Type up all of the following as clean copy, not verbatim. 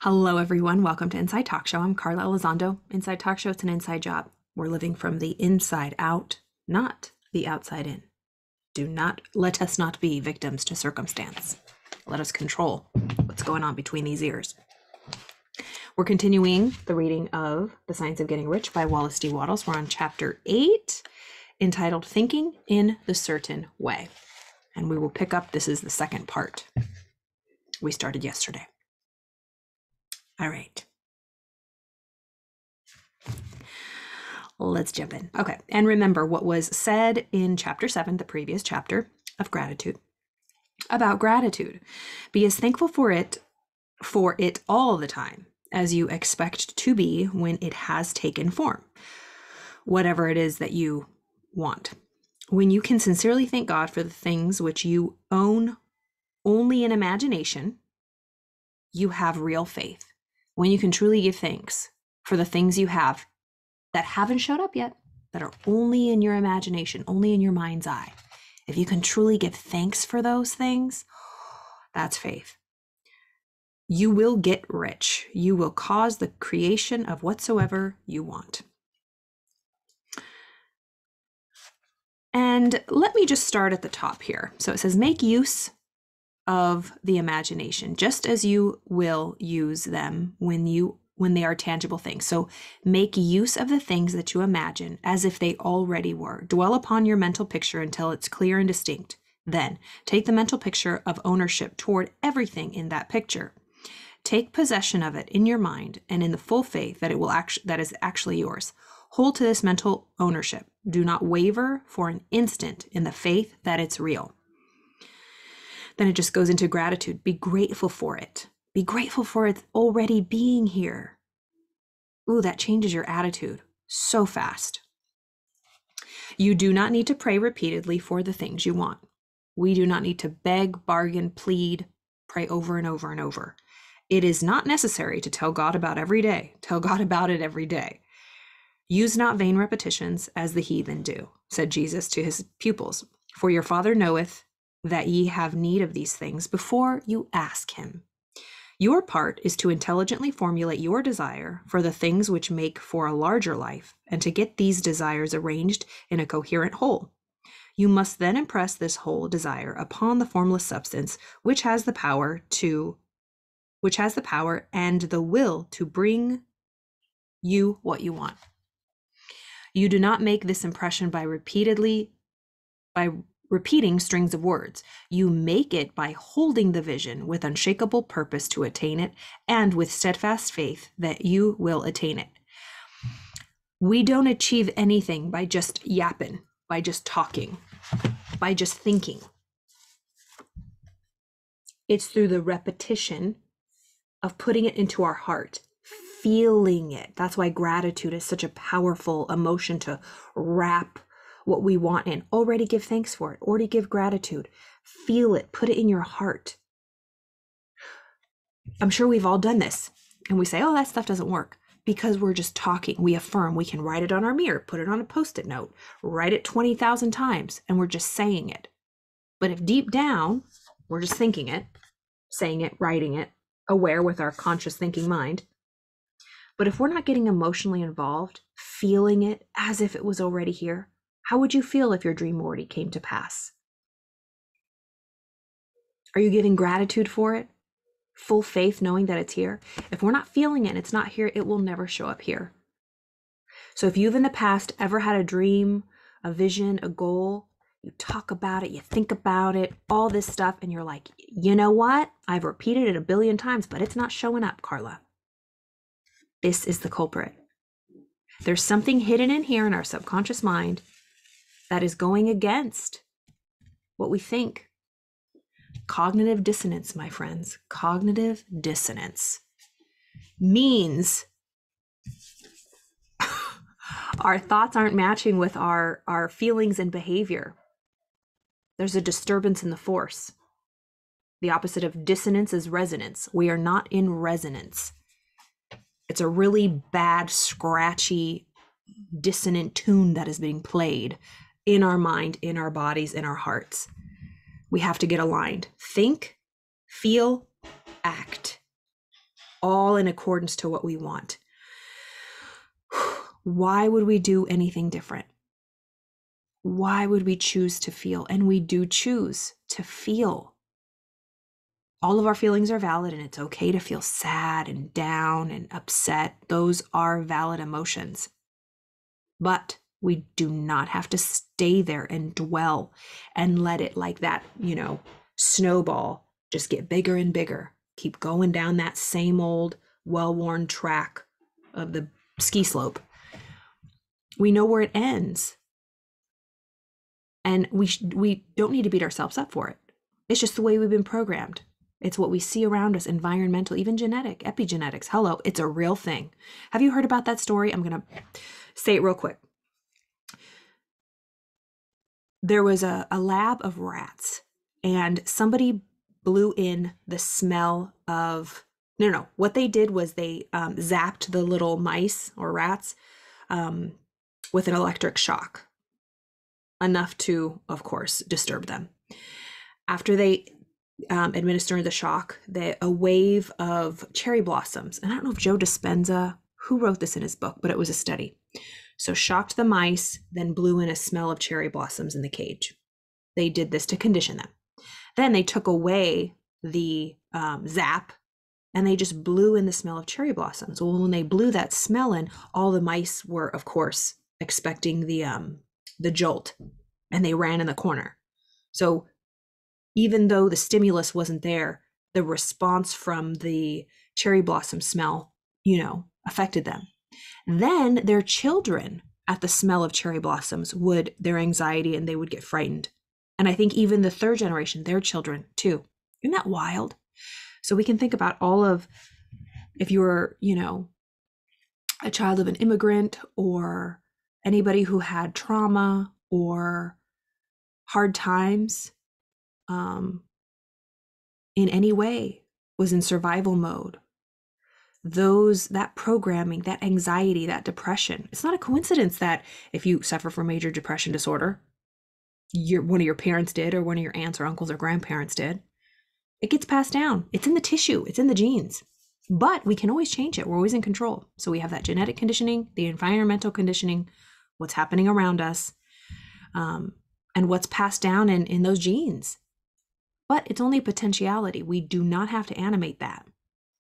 Hello, everyone. Welcome to Inside Talk Show. I'm Carla Elizondo. Inside Talk Show, it's an inside job. We're living from the inside out, not the outside in. Let us not be victims to circumstance. Let us control what's going on between these ears. We're continuing the reading of The Science of Getting Rich by Wallace D. Wattles. We're on Chapter 8, entitled Thinking in the Certain Way. And we will pick up, this is the second part. We started yesterday. All right. Let's jump in. Okay. And remember what was said in Chapter 7, the previous chapter of gratitude, about gratitude. Be as thankful for it all the time as you expect to be when it has taken form, whatever it is that you want. When you can sincerely thank God for the things which you own only in imagination, you have real faith. When you can truly give thanks for the things you have that haven't showed up yet, that are only in your imagination, only in your mind's eye. If you can truly give thanks for those things, that's faith. You will get rich. You will cause the creation of whatsoever you want. And let me just start at the top here. So it says, make use of the imagination, just as you will use them when they are tangible things. So make use of the things that you imagine as if they already were. Dwell upon your mental picture until it's clear and distinct. Then take the mental picture of ownership toward everything in that picture. Take possession of it in your mind and in the full faith that that is actually yours. Hold to this mental ownership. Do not waver for an instant in the faith that it's real. Then it just goes into gratitude. Be grateful for it. Be grateful for it already being here. Ooh, that changes your attitude so fast. You do not need to pray repeatedly for the things you want. We do not need to beg, bargain, plead, pray over and over and over. It is not necessary to tell God about every day. Tell God about it every day. Use not vain repetitions as the heathen do, said Jesus to his pupils. For your Father knoweth that ye have need of these things before you ask him. Your part is to intelligently formulate your desire for the things which make for a larger life, and to get these desires arranged in a coherent whole. You must then impress this whole desire upon the formless substance, which has the power and the will to bring you what you want. You do not make this impression by repeating strings of words. You make it by holding the vision with unshakable purpose to attain it, and with steadfast faith that you will attain it. We don't achieve anything by just yapping, by just talking, by just thinking. It's through the repetition of putting it into our heart, feeling it. That's why gratitude is such a powerful emotion to wrap what we want in. Already give thanks for it. Already give gratitude. Feel it. Put it in your heart. I'm sure we've all done this. And we say, oh, that stuff doesn't work. Because we're just talking. We affirm. We can write it on our mirror. Put it on a Post-it note. Write it 20,000 times. And we're just saying it. But if deep down, we're just thinking it, saying it, writing it, aware with our conscious thinking mind. But if we're not getting emotionally involved, feeling it as if it was already here, how would you feel if your dream already came to pass? Are you giving gratitude for it? Full faith knowing that it's here? If we're not feeling it and it's not here, it will never show up here. So if you've in the past ever had a dream, a vision, a goal, you talk about it, you think about it, all this stuff, and you're like, you know what? I've repeated it 1 billion times, but it's not showing up, Carla. This is the culprit. There's something hidden in here in our subconscious mind that is going against what we think. Cognitive dissonance, my friends. Cognitive dissonance means our thoughts aren't matching with our feelings and behavior. There's a disturbance in the force. The opposite of dissonance is resonance. We are not in resonance. It's a really bad, scratchy, dissonant tune that is being played in our mind, in our bodies, in our hearts. We have to get aligned. Think, feel, act. All all in accordance to what we want. Why would we do anything different? Why would we choose to feel? And we do choose to feel. All of our feelings are valid, and it's okay to feel sad and down and upset. Those are valid emotions. But we do not have to stay there and dwell and let it, like that, snowball, just get bigger and bigger. Keep going down that same old well-worn track of the ski slope. We know where it ends. And we don't need to beat ourselves up for it. It's just the way we've been programmed. It's what we see around us, environmental, even genetic, epigenetics. Hello, it's a real thing. Have you heard about that story? I'm going to say it real quick. There was a lab of rats, and somebody blew in the smell of, no. What they did was they zapped the little mice or rats with an electric shock, enough to, of course, disturb them. After they administered the shock, a wave of cherry blossoms, and I don't know if Joe Dispenza, who wrote this in his book, but it was a study. So shocked the mice, then blew in a smell of cherry blossoms in the cage. They did this to condition them. Then they took away the zap, and they just blew in the smell of cherry blossoms. Well, when they blew that smell in, all the mice were, of course, expecting the jolt, and they ran in the corner. So even though the stimulus wasn't there, the response from the cherry blossom smell, affected them. Then their children, at the smell of cherry blossoms, their anxiety, and they would get frightened. And I think even the third generation, their children too. Isn't that wild? So we can think about all of, if you're, a child of an immigrant, or anybody who had trauma or hard times in any way, was in survival mode. That programming, that anxiety, that depression, it's not a coincidence that if you suffer from major depression disorder, one of your parents did, or one of your aunts or uncles or grandparents did, it gets passed down. It's in the tissue, it's in the genes. But we can always change it. We're always in control. So we have that genetic conditioning, the environmental conditioning, what's happening around us, and what's passed down in those genes. But it's only a potentiality. We do not have to animate that.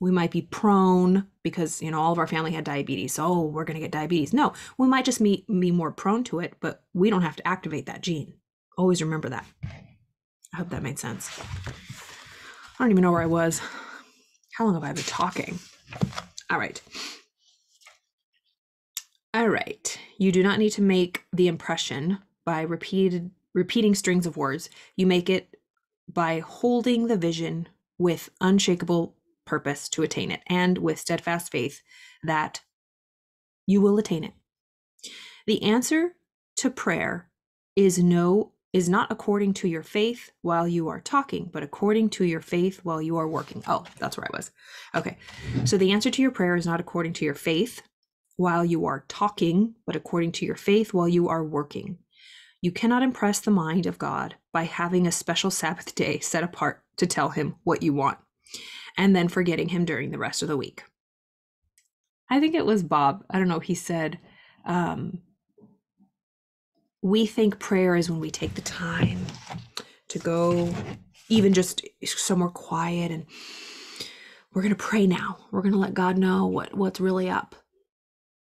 We might be prone because, all of our family had diabetes. So, we're going to get diabetes. No, we might just be more prone to it, but we don't have to activate that gene. Always remember that. I hope that made sense. I don't even know where I was. How long have I been talking? All right. You do not need to make the impression by repeating strings of words. You make it by holding the vision with unshakable purpose to attain it, and with steadfast faith that you will attain it. The answer to prayer is not according to your faith while you are talking, but according to your faith while you are working. Oh, that's where I was. Okay. So the answer to your prayer is not according to your faith while you are talking, but according to your faith while you are working. You cannot impress the mind of God by having a special Sabbath day set apart to tell him what you want, and then forgetting him during the rest of the week. I think it was Bob. I don't know. He said, we think prayer is when we take the time to go even just somewhere quiet, and we're going to pray now. We're going to let God know what's really up.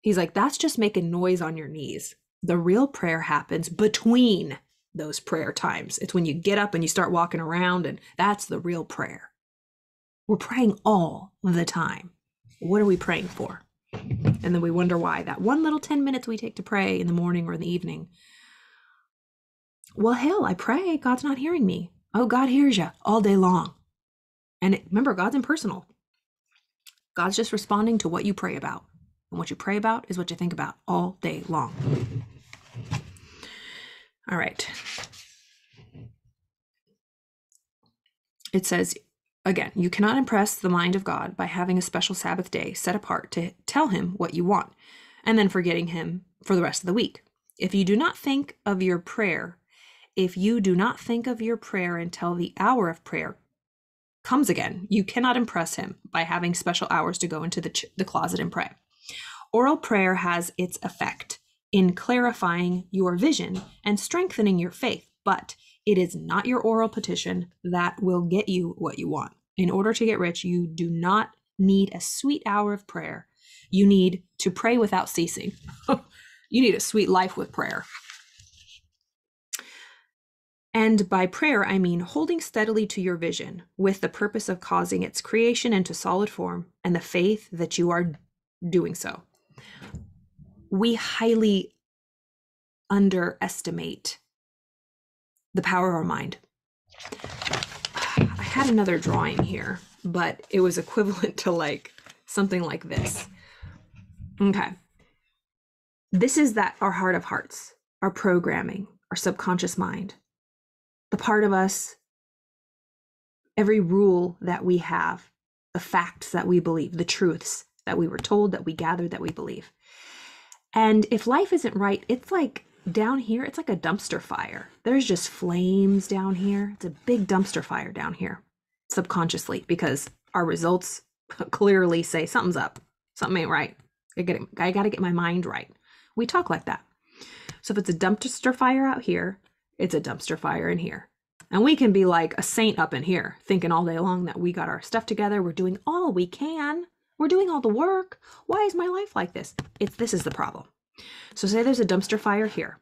He's like, that's just making noise on your knees. The real prayer happens between those prayer times. It's when you get up and you start walking around, and that's the real prayer. We're praying all the time. What are we praying for? And then we wonder why that one little 10 minutes we take to pray in the morning or in the evening. Well, hell, I pray. God's not hearing me. Oh, God hears you all day long. And remember, God's impersonal. God's just responding to what you pray about. And what you pray about is what you think about all day long. All right. It says, again, you cannot impress the mind of God by having a special Sabbath day set apart to tell him what you want, and then forgetting him for the rest of the week. If you do not think of your prayer until the hour of prayer, comes again. You cannot impress him by having special hours to go into the closet and pray. Oral prayer has its effect in clarifying your vision and strengthening your faith, but it is not your oral petition that will get you what you want. In order to get rich, you do not need a sweet hour of prayer. You need to pray without ceasing. You need a sweet life with prayer. And by prayer, I mean holding steadily to your vision with the purpose of causing its creation into solid form and the faith that you are doing so. We highly underestimate the power of our mind. I had another drawing here, but it was equivalent to like something like this. Okay. This is that our heart of hearts, our programming, our subconscious mind, the part of us, every rule that we have, the facts that we believe, the truths that we were told, that we gathered, that we believe. And if life isn't right, it's like down here, it's like a dumpster fire. There's just flames down here. It's a big dumpster fire down here, subconsciously, because our results clearly say something's up. Something ain't right. I got to get my mind right. We talk like that. So if it's a dumpster fire out here, it's a dumpster fire in here. And we can be like a saint up in here, thinking all day long that we got our stuff together. We're doing all we can. We're doing all the work. Why is my life like this? This is the problem. So say there's a dumpster fire here,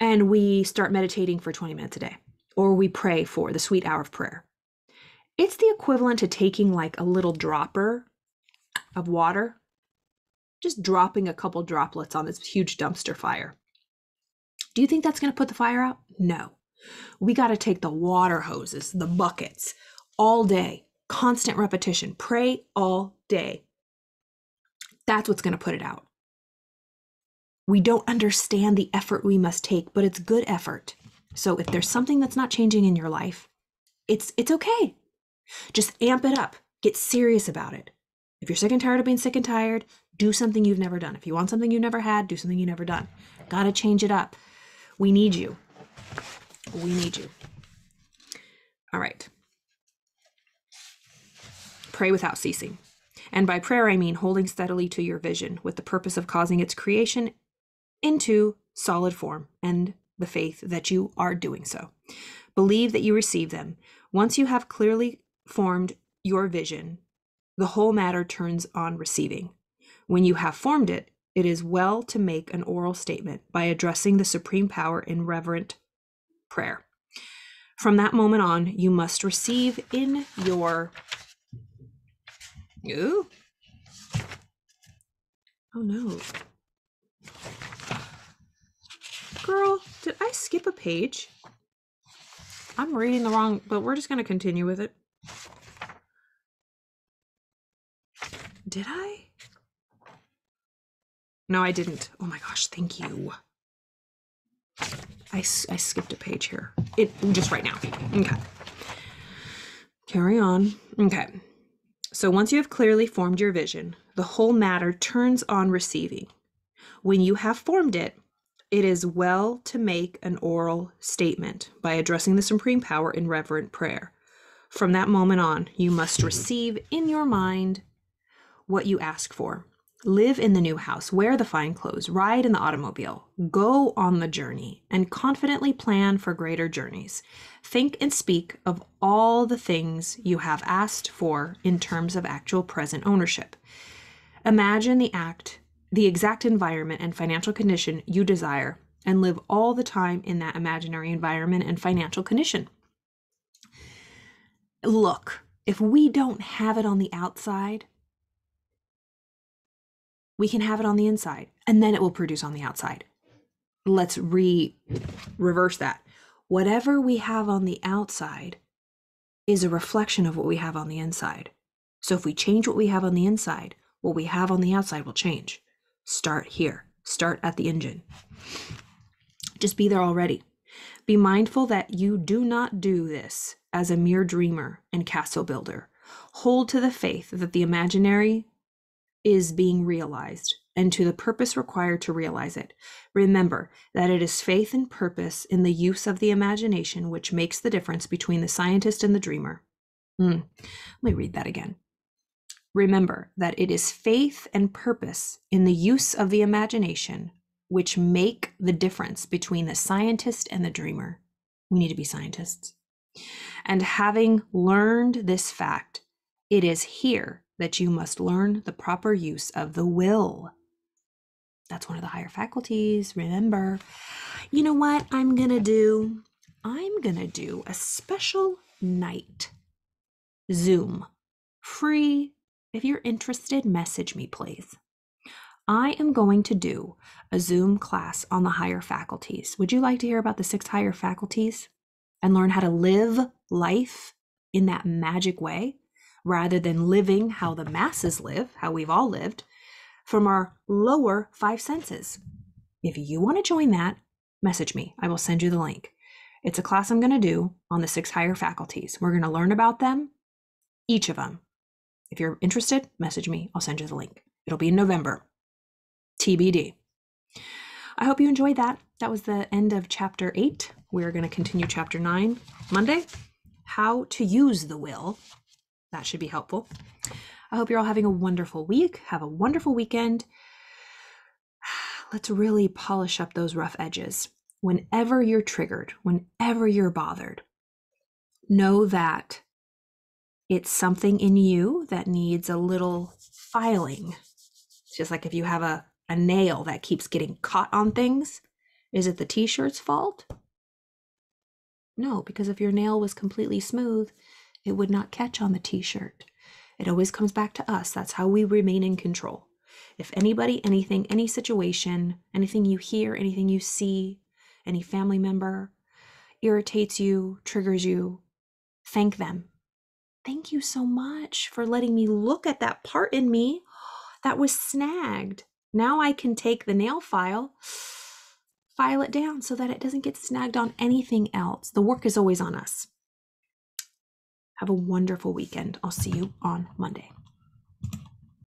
and we start meditating for 20 minutes a day, or we pray for the sweet hour of prayer. It's the equivalent to taking like a little dropper of water, just dropping a couple droplets on this huge dumpster fire. Do you think that's going to put the fire out? No. We got to take the water hoses, the buckets, all day, constant repetition, pray all day. That's what's going to put it out. We don't understand the effort we must take, but it's good effort. So if there's something that's not changing in your life, it's okay. Just amp it up. Get serious about it. If you're sick and tired of being sick and tired, do something you've never done. If you want something you've never had, do something you've never done. Gotta change it up. We need you. We need you. All right. Pray without ceasing. And by prayer, I mean holding steadily to your vision with the purpose of causing its creation into solid form and the faith that you are doing so. Believe that you receive them. Once you have clearly formed your vision, the whole matter turns on receiving. When you have formed it, it is well to make an oral statement by addressing the supreme power in reverent prayer. From that moment on, you must receive in your... Ooh. Oh no. Girl, did I skip a page? I'm reading the wrong, but we're just going to continue with it. Did I? No, I didn't. Oh my gosh, thank you. I skipped a page here. Just right now. Okay. Carry on. Okay. So once you have clearly formed your vision, the whole matter turns on receiving. When you have formed it, it is well to make an oral statement by addressing the supreme power in reverent prayer. From that moment on, you must receive in your mind what you ask for. Live in the new house, wear the fine clothes, ride in the automobile, go on the journey, and confidently plan for greater journeys. Think and speak of all the things you have asked for in terms of actual present ownership. Imagine the exact environment and financial condition you desire, and live all the time in that imaginary environment and financial condition. Look, if we don't have it on the outside, we can have it on the inside, and then it will produce on the outside. Let's reverse that. Whatever we have on the outside is a reflection of what we have on the inside. So if we change what we have on the inside, what we have on the outside will change. Start here. Start at the engine. Just be there already. Be mindful that you do not do this as a mere dreamer and castle builder. Hold to the faith that the imaginary is being realized and to the purpose required to realize it. Remember that it is faith and purpose in the use of the imagination which makes the difference between the scientist and the dreamer. Let me read that again. Remember that it is faith and purpose in the use of the imagination which make the difference between the scientist and the dreamer. We need to be scientists. And having learned this fact, it is here that you must learn the proper use of the will. That's one of the higher faculties, remember. You know what I'm gonna do? I'm gonna do a special night Zoom, free. If you're interested, message me, please. I am going to do a Zoom class on the higher faculties. Would you like to hear about the 6 higher faculties and learn how to live life in that magic way rather than living how the masses live, how we've all lived, from our lower 5 senses? If you want to join that, message me. I will send you the link. It's a class I'm going to do on the 6 higher faculties. We're going to learn about them, each of them. If you're interested, message me. I'll send you the link. It'll be in November. TBD. I hope you enjoyed that. That was the end of chapter 8. We're going to continue chapter 9 Monday. How to use the will. That should be helpful. I hope you're all having a wonderful week. Have a wonderful weekend. Let's really polish up those rough edges. Whenever you're triggered, whenever you're bothered, know that it's something in you that needs a little filing. It's just like if you have a nail that keeps getting caught on things. Is it the t-shirt's fault? No, because if your nail was completely smooth, it would not catch on the t-shirt. It always comes back to us. That's how we remain in control. If anybody, anything, any situation, anything you hear, anything you see, any family member irritates you, triggers you, thank them. Thank you so much for letting me look at that part in me that was snagged. Now I can take the nail file it down so that it doesn't get snagged on anything else. The work is always on us. Have a wonderful weekend. I'll see you on Monday.